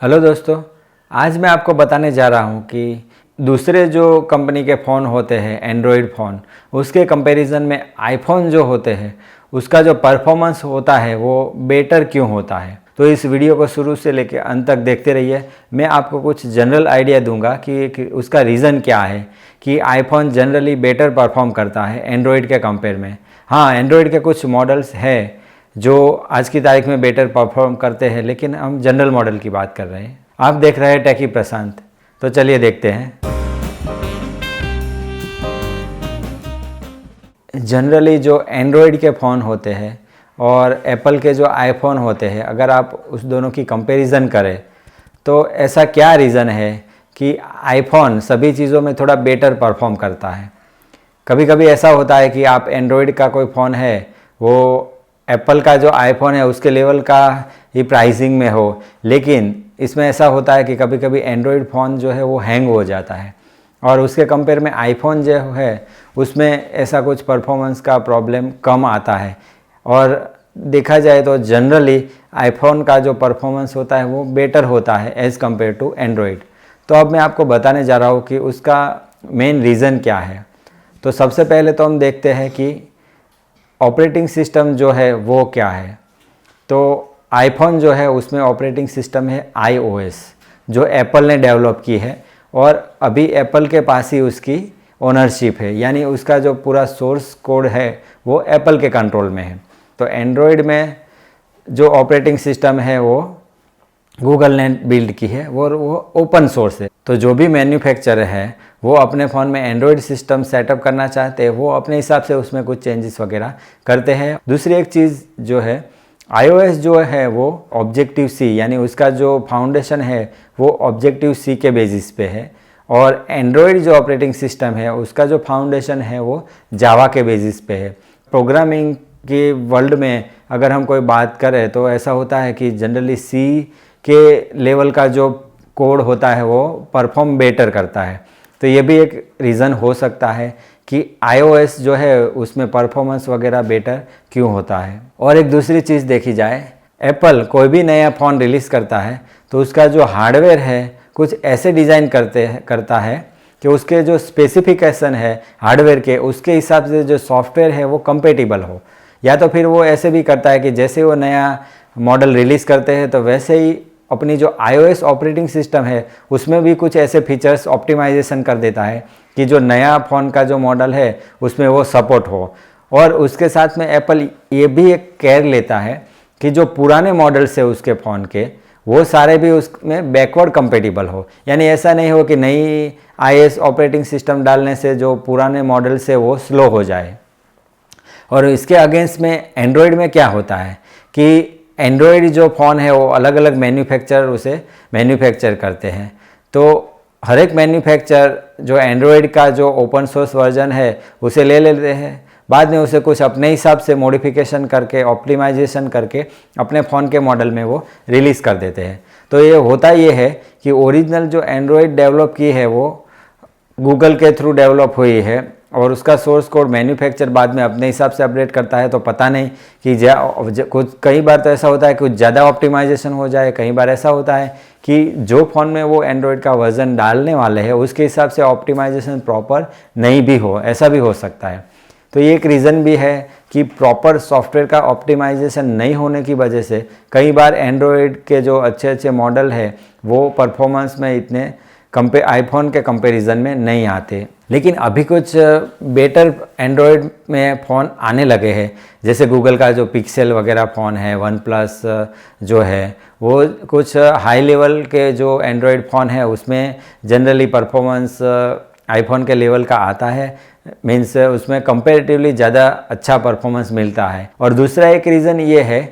Hello दोस्तों, आज मैं आपको बताने जा रहा हूँ कि दूसरे जो कंपनी के फ़ोन होते हैं एंड्रॉयड फ़ोन, उसके कंपैरिजन में आईफोन जो होते हैं उसका जो परफॉर्मेंस होता है वो बेटर क्यों होता है। तो इस वीडियो को शुरू से लेकर अंत तक देखते रहिए। मैं आपको कुछ जनरल आइडिया दूंगा कि उसका रीज़न क्या है कि आईफोन जनरली बेटर परफॉर्म करता है एंड्रॉयड के कंपेयर में। हाँ, एंड्रॉयड के कुछ मॉडल्स है जो आज की तारीख में बेटर परफॉर्म करते हैं, लेकिन हम जनरल मॉडल की बात कर रहे हैं। आप देख रहे हैं टेकी प्रशांत, तो चलिए देखते हैं। जनरली जो एंड्रॉयड के फ़ोन होते हैं और एप्पल के जो आईफोन होते हैं, अगर आप उस दोनों की कंपैरिजन करें तो ऐसा क्या रीज़न है कि आईफोन सभी चीज़ों में थोड़ा बेटर परफॉर्म करता है। कभी कभी ऐसा होता है कि आप एंड्रॉयड का कोई फ़ोन है, वो एप्पल का जो आईफोन है उसके लेवल का ही प्राइसिंग में हो, लेकिन इसमें ऐसा होता है कि कभी कभी एंड्रॉयड फ़ोन जो है वो हैंग हो जाता है और उसके कंपेयर में आईफोन जो है उसमें ऐसा कुछ परफॉर्मेंस का प्रॉब्लम कम आता है। और देखा जाए तो जनरली आईफोन का जो परफॉर्मेंस होता है वो बेटर होता है एज़ कम्पेयर टू एंड्रॉयड। तो अब मैं आपको बताने जा रहा हूँ कि उसका मेन रीज़न क्या है। तो सबसे पहले तो हम देखते हैं कि ऑपरेटिंग सिस्टम जो है वो क्या है। तो आईफोन जो है उसमें ऑपरेटिंग सिस्टम है iOS, जो एप्पल ने डेवलप की है और अभी एप्पल के पास ही उसकी ओनरशिप है, यानी उसका जो पूरा सोर्स कोड है वो एप्पल के कंट्रोल में है। तो एंड्रॉयड में जो ऑपरेटिंग सिस्टम है वो गूगल ने बिल्ड की है, वो ओपन सोर्स है। तो जो भी मैन्युफैक्चरर है वो अपने फ़ोन में एंड्रॉयड सिस्टम सेटअप करना चाहते हैं, वो अपने हिसाब से उसमें कुछ चेंजेस वगैरह करते हैं। दूसरी एक चीज़ जो है, iOS जो है वो ऑब्जेक्टिव सी, यानी उसका जो फाउंडेशन है वो ऑब्जेक्टिव सी के बेसिस पे है, और एंड्रॉयड जो ऑपरेटिंग सिस्टम है उसका जो फाउंडेशन है वो जावा के बेसिस पे है। प्रोग्रामिंग के वर्ल्ड में अगर हम कोई बात करें तो ऐसा होता है कि जनरली सी के लेवल का जो कोड होता है वो परफॉर्म बेटर करता है। तो ये भी एक रीज़न हो सकता है कि iOS जो है उसमें परफॉर्मेंस वगैरह बेटर क्यों होता है। और एक दूसरी चीज़ देखी जाए, एप्पल कोई भी नया फ़ोन रिलीज़ करता है तो उसका जो हार्डवेयर है कुछ ऐसे डिज़ाइन करता है कि उसके जो स्पेसिफिकेशन है हार्डवेयर के, उसके हिसाब से जो सॉफ्टवेयर है वो कंपेटिबल हो। या तो फिर वो ऐसे भी करता है कि जैसे वो नया मॉडल रिलीज़ करते हैं तो वैसे ही अपनी जो iOS ऑपरेटिंग सिस्टम है उसमें भी कुछ ऐसे फीचर्स ऑप्टिमाइजेशन कर देता है कि जो नया फ़ोन का जो मॉडल है उसमें वो सपोर्ट हो। और उसके साथ में एप्पल ये भी एक केयर लेता है कि जो पुराने मॉडल्स है उसके फ़ोन के, वो सारे भी उसमें बैकवर्ड कंपेटिबल हो। यानी ऐसा नहीं हो कि नई iOS ऑपरेटिंग सिस्टम डालने से जो पुराने मॉडल से वो स्लो हो जाए। और इसके अगेंस्ट में एंड्रॉयड में क्या होता है कि एंड्रॉयड जो फ़ोन है वो अलग अलग मैन्युफैक्चरर उसे मैन्युफैक्चर करते हैं। तो हर एक मैन्युफैक्चरर जो एंड्रॉयड का जो ओपन सोर्स वर्जन है उसे ले लेते हैं, बाद में उसे कुछ अपने हिसाब से मॉडिफिकेशन करके ऑप्टिमाइजेशन करके अपने फ़ोन के मॉडल में वो रिलीज़ कर देते हैं। तो ये होता ये है कि ओरिजिनल जो एंड्रॉयड डेवलप की है वो गूगल के थ्रू डेवलप हुई है और उसका सोर्स कोड मैन्युफैक्चर बाद में अपने हिसाब से अपडेट करता है। तो पता नहीं कि कुछ कई बार तो ऐसा होता है कुछ ज़्यादा ऑप्टिमाइजेशन हो जाए, कई बार ऐसा होता है कि जो फ़ोन में वो एंड्रॉयड का वर्जन डालने वाले हैं उसके हिसाब से ऑप्टिमाइजेशन प्रॉपर नहीं भी हो, ऐसा भी हो सकता है। तो ये एक रीज़न भी है कि प्रॉपर सॉफ्टवेयर का ऑप्टिमाइजेशन नहीं होने की वजह से कई बार एंड्रॉयड के जो अच्छे अच्छे मॉडल है वो परफॉर्मेंस में इतने आईफोन के कंपैरिजन में नहीं आते। लेकिन अभी कुछ बेटर एंड्रॉयड में फ़ोन आने लगे हैं, जैसे गूगल का जो पिक्सेल वगैरह फ़ोन है, वन प्लस जो है वो कुछ हाई लेवल के जो एंड्रॉयड फ़ोन है उसमें जनरली परफॉर्मेंस आईफोन के लेवल का आता है, मीन्स उसमें कंपैरेटिवली ज़्यादा अच्छा परफॉर्मेंस मिलता है। और दूसरा एक रीज़न ये है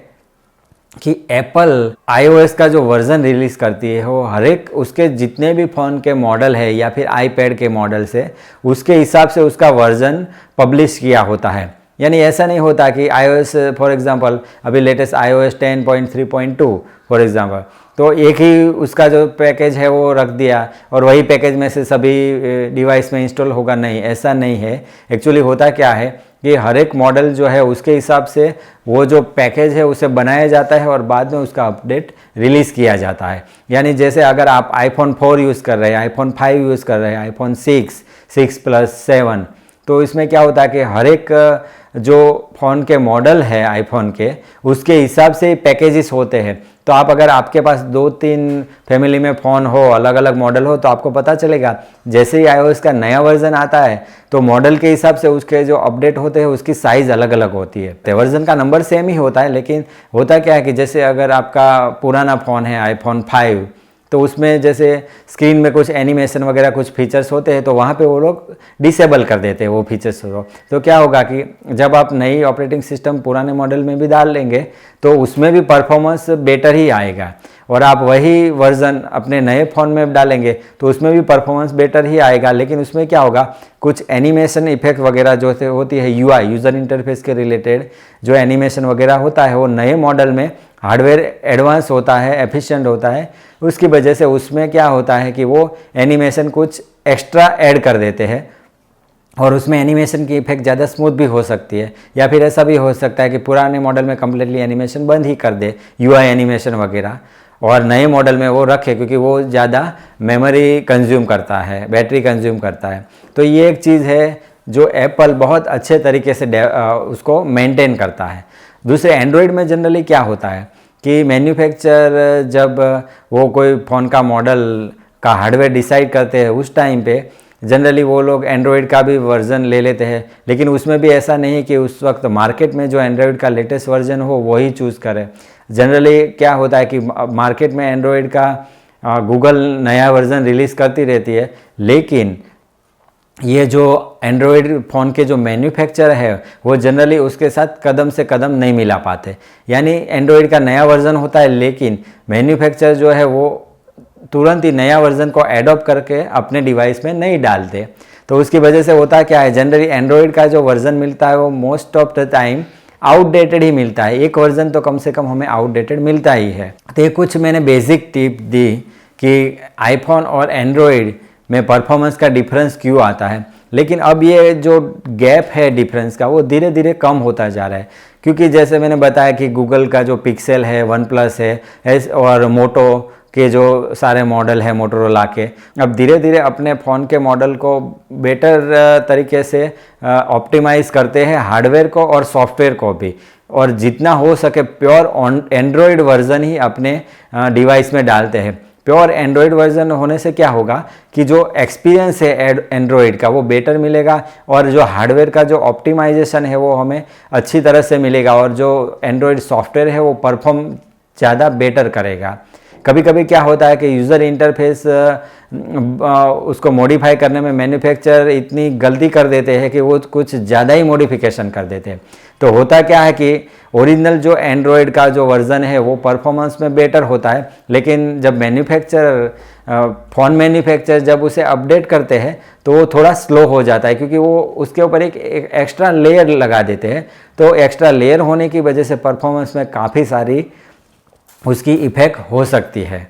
कि एप्पल iOS का जो वर्ज़न रिलीज़ करती है वो हर एक उसके जितने भी फ़ोन के मॉडल है या फिर आईपैड के मॉडल्स है उसके हिसाब से उसका वर्ज़न पब्लिश किया होता है। यानी ऐसा नहीं होता कि iOS फॉर एग्जांपल अभी लेटेस्ट iOS 10.3.2 फॉर एग्जांपल, तो एक ही उसका जो पैकेज है वो रख दिया और वही पैकेज में से सभी डिवाइस में इंस्टॉल होगा, नहीं, ऐसा नहीं है। एक्चुअली होता क्या है कि हर एक मॉडल जो है उसके हिसाब से वो जो पैकेज है उसे बनाया जाता है और बाद में उसका अपडेट रिलीज़ किया जाता है। यानी जैसे अगर आप आईफोन 4 यूज़ कर रहे हैं, आईफोन 5 यूज़ कर रहे हैं, आईफोन 6 प्लस 7, तो इसमें क्या होता है कि हर एक जो फ़ोन के मॉडल है आईफोन के, उसके हिसाब से पैकेजेस होते हैं। तो आप अगर आपके पास 2-3 फैमिली में फ़ोन हो, अलग अलग मॉडल हो, तो आपको पता चलेगा जैसे ही iOS का नया वर्जन आता है तो मॉडल के हिसाब से उसके जो अपडेट होते हैं उसकी साइज़ अलग अलग होती है। तो वर्जन का नंबर सेम ही होता है, लेकिन होता क्या है कि जैसे अगर आपका पुराना फ़ोन है आईफोन 5, तो उसमें जैसे स्क्रीन में कुछ एनिमेशन वगैरह कुछ फीचर्स होते हैं, तो वहाँ पे वो लोग डिसेबल कर देते हैं वो फीचर्स को। तो क्या होगा कि जब आप नई ऑपरेटिंग सिस्टम पुराने मॉडल में भी डाल लेंगे तो उसमें भी परफॉर्मेंस बेटर ही आएगा, और आप वही वर्जन अपने नए फ़ोन में डालेंगे तो उसमें भी परफॉर्मेंस बेटर ही आएगा। लेकिन उसमें क्या होगा, कुछ एनिमेशन इफेक्ट वगैरह जो होती है UI यूज़र इंटरफेस के रिलेटेड जो एनिमेशन वगैरह होता है, वो नए मॉडल में हार्डवेयर एडवांस होता है, एफिशिएंट होता है, उसकी वजह से उसमें क्या होता है कि वो एनिमेशन कुछ एक्स्ट्रा ऐड कर देते हैं और उसमें एनिमेशन की इफेक्ट ज़्यादा स्मूथ भी हो सकती है। या फिर ऐसा भी हो सकता है कि पुराने मॉडल में कम्प्लीटली एनिमेशन बंद ही कर दे, UI एनिमेशन वगैरह, और नए मॉडल में वो रखे, क्योंकि वो ज़्यादा मेमोरी कंज्यूम करता है, बैटरी कंज्यूम करता है। तो ये एक चीज़ है जो एप्पल बहुत अच्छे तरीके से उसको मेंटेन करता है। दूसरे एंड्रॉयड में जनरली क्या होता है कि मैन्युफैक्चरर जब वो कोई फ़ोन का मॉडल का हार्डवेयर डिसाइड करते हैं उस टाइम पे जनरली वो लोग एंड्रॉयड का भी वर्ज़न ले लेते हैं, लेकिन उसमें भी ऐसा नहीं कि उस वक्त मार्केट में जो एंड्रॉयड का लेटेस्ट वर्जन हो वही चूज़ करें। जनरली क्या होता है कि मार्केट में एंड्रॉयड का गूगल नया वर्ज़न रिलीज़ करती रहती है, लेकिन ये जो एंड्रॉयड फ़ोन के जो मैन्युफैक्चर है वो जनरली उसके साथ कदम से कदम नहीं मिला पाते। यानी एंड्रॉयड का नया वर्ज़न होता है, लेकिन मैन्युफैक्चर जो है वो तुरंत ही नया वर्ज़न को एडॉप्ट करके अपने डिवाइस में नहीं डालते। तो उसकी वजह से होता क्या है, जनरली एंड्रॉयड का जो वर्ज़न मिलता है वो most of the time outdated ही मिलता है। एक वर्ज़न तो कम से कम हमें आउटडेटेड मिलता ही है। तो ये कुछ मैंने बेसिक टिप दी कि आईफोन और एंड्रॉयड में परफॉर्मेंस का डिफरेंस क्यों आता है। लेकिन अब ये जो गैप है डिफरेंस का वो धीरे धीरे कम होता जा रहा है, क्योंकि जैसे मैंने बताया कि गूगल का जो पिक्सेल है, वन प्लस है और मोटो के जो सारे मॉडल है मोटोरोला के, अब धीरे धीरे अपने फ़ोन के मॉडल को बेटर तरीके से ऑप्टिमाइज़ करते हैं, हार्डवेयर को और सॉफ्टवेयर को भी, और जितना हो सके प्योर एंड्रॉयड वर्ज़न ही अपने डिवाइस में डालते हैं। प्योर एंड्रॉयड वर्जन होने से क्या होगा कि जो एक्सपीरियंस है एंड्रॉयड का वो बेटर मिलेगा, और जो हार्डवेयर का जो ऑप्टिमाइजेशन है वो हमें अच्छी तरह से मिलेगा, और जो एंड्रॉयड सॉफ्टवेयर है वो परफॉर्म ज़्यादा बेटर करेगा। कभी कभी क्या होता है कि यूज़र इंटरफेस उसको मॉडिफाई करने में मैन्युफैक्चरर इतनी गलती कर देते हैं कि वो कुछ ज़्यादा ही मॉडिफिकेशन कर देते हैं। तो होता क्या है कि ओरिजिनल जो एंड्रॉयड का जो वर्ज़न है वो परफॉर्मेंस में बेटर होता है, लेकिन जब फ़ोन मैन्युफैक्चरर जब उसे अपडेट करते हैं तो वो थोड़ा स्लो हो जाता है, क्योंकि वो उसके ऊपर एक एक्स्ट्रा लेयर लगा देते हैं। तो एक्स्ट्रा लेयर होने की वजह से परफॉर्मेंस में काफ़ी सारी उसकी इफ़ेक्ट हो सकती है।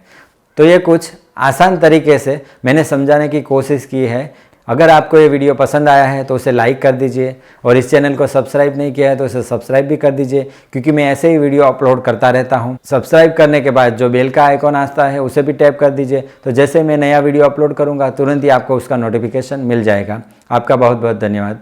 तो ये कुछ आसान तरीके से मैंने समझाने की कोशिश की है। अगर आपको ये वीडियो पसंद आया है तो उसे लाइक कर दीजिए, और इस चैनल को सब्सक्राइब नहीं किया है तो उसे सब्सक्राइब भी कर दीजिए, क्योंकि मैं ऐसे ही वीडियो अपलोड करता रहता हूँ। सब्सक्राइब करने के बाद जो बेल का आइकॉन आता है उसे भी टैप कर दीजिए, तो जैसे मैं नया वीडियो अपलोड करूँगा तुरंत ही आपको उसका नोटिफिकेशन मिल जाएगा। आपका बहुत बहुत धन्यवाद।